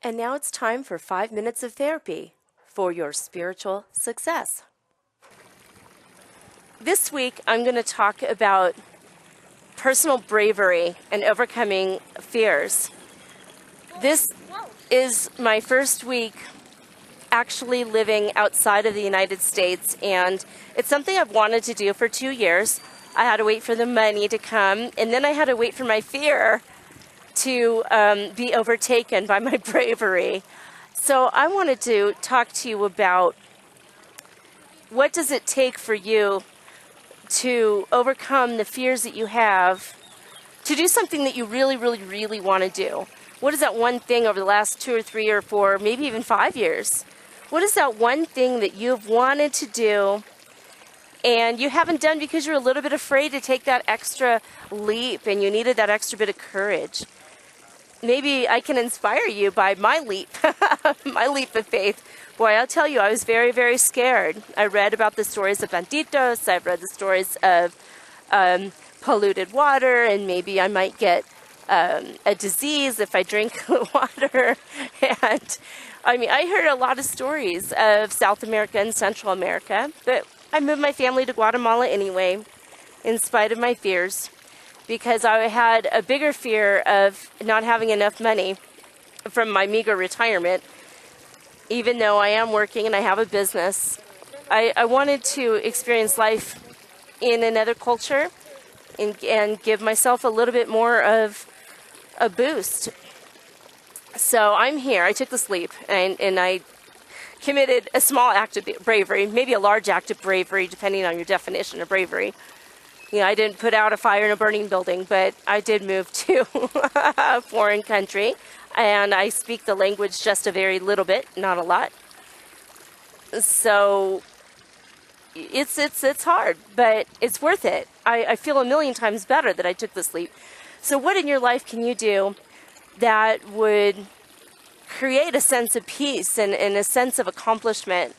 And now it's time for 5 minutes of therapy for your spiritual success. This week, I'm going to talk about personal bravery and overcoming fears. This is my first week actually living outside of the United States, and it's something I've wanted to do for 2 years. I had to wait for the money to come, and then I had to wait for my fear to be overtaken by my bravery. So I wanted to talk to you about what does it take for you to overcome the fears that you have, to do something that you really, really, really want to do. What is that one thing over the last 2 or 3 or 4, maybe even 5 years? What is that one thing that you've wanted to do and you haven't done because you're a little bit afraid to take that extra leap and you needed that extra bit of courage? Maybe I can inspire you by my leap, my leap of faith. Boy, I'll tell you, I was very, very scared. I read about the stories of banditos. I've read the stories of polluted water, and maybe I might get a disease if I drink the water. And I mean, I heard a lot of stories of South America and Central America, but I moved my family to Guatemala anyway, in spite of my fears, because I had a bigger fear of not having enough money from my meager retirement. Even though I am working and I have a business, I wanted to experience life in another culture and give myself a little bit more of a boost. So I'm here. I took this leap and I committed a small act of bravery, maybe a large act of bravery, depending on your definition of bravery. You know, I didn't put out a fire in a burning building, but I did move to a foreign country, and I speak the language just a very little bit, not a lot. So it's hard, but it's worth it. I feel a million times better that I took this leap. So what in your life can you do that would create a sense of peace and a sense of accomplishment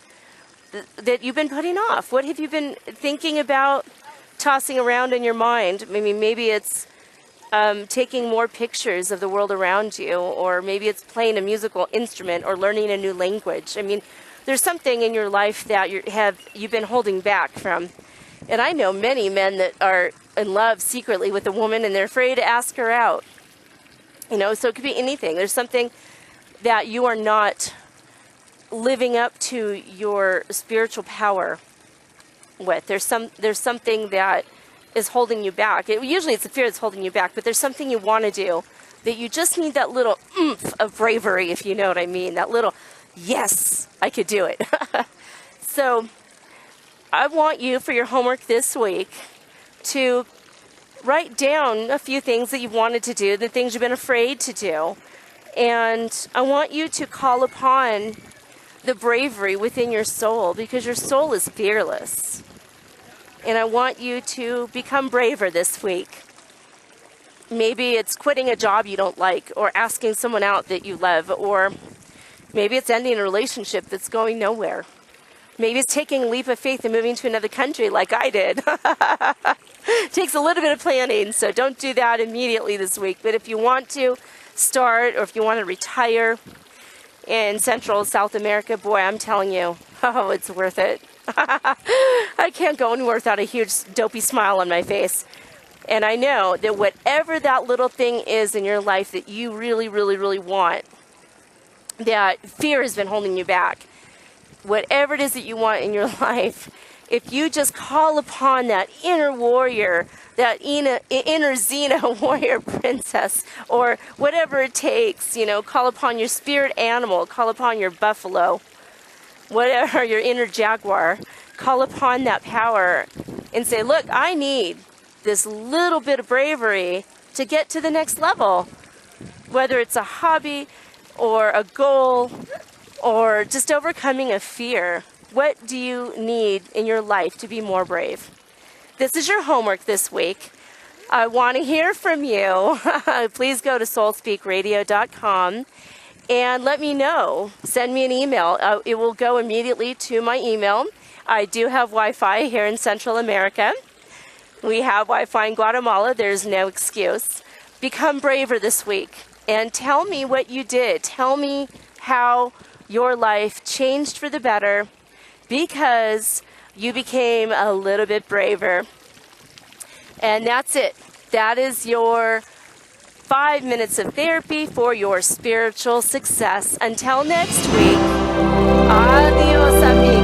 that you've been putting off? What have you been thinking about, tossing around in your mind? I mean, maybe it's taking more pictures of the world around you, or maybe it's playing a musical instrument or learning a new language. I mean, there's something in your life that you've been holding back from. And I know many men that are in love secretly with a woman and they're afraid to ask her out. You know, so it could be anything. There's something that you are not living up to your spiritual power with. There's something that is holding you back. Usually it's the fear that's holding you back, but there's something you want to do that you just need that little oomph of bravery, if you know what I mean. That little, yes, I could do it. So I want you, for your homework this week, to write down a few things that you've wanted to do, the things you've been afraid to do. And I want you to call upon the bravery within your soul, because your soul is fearless. And I want you to become braver this week. Maybe it's quitting a job you don't like, or asking someone out that you love, or maybe it's ending a relationship that's going nowhere. Maybe it's taking a leap of faith and moving to another country like I did. Takes a little bit of planning, so don't do that immediately this week. But if you want to start, or if you want to retire in Central South America, boy, I'm telling you, oh, it's worth it. I can't go anywhere without a huge dopey smile on my face. And I know that whatever that little thing is in your life that you really, really, really want, that fear has been holding you back, whatever it is that you want in your life, if you just call upon that inner warrior, that inner Xena warrior princess, or whatever it takes, you know, call upon your spirit animal, call upon your buffalo, whatever, your inner jaguar, call upon that power and say, look, I need this little bit of bravery to get to the next level, whether it's a hobby or a goal or just overcoming a fear. What do you need in your life to be more brave? This is your homework this week. I want to hear from you. Please go to soulspeakradio.com and let me know. Send me an email. It will go immediately to my email. I do have Wi-Fi here in Central America. We have Wi-Fi in Guatemala. There's no excuse. Become braver this week and tell me what you did. Tell me how your life changed for the better because you became a little bit braver. And that's it. That is your 5 minutes of therapy for your spiritual success. Until next week, adios, amigos.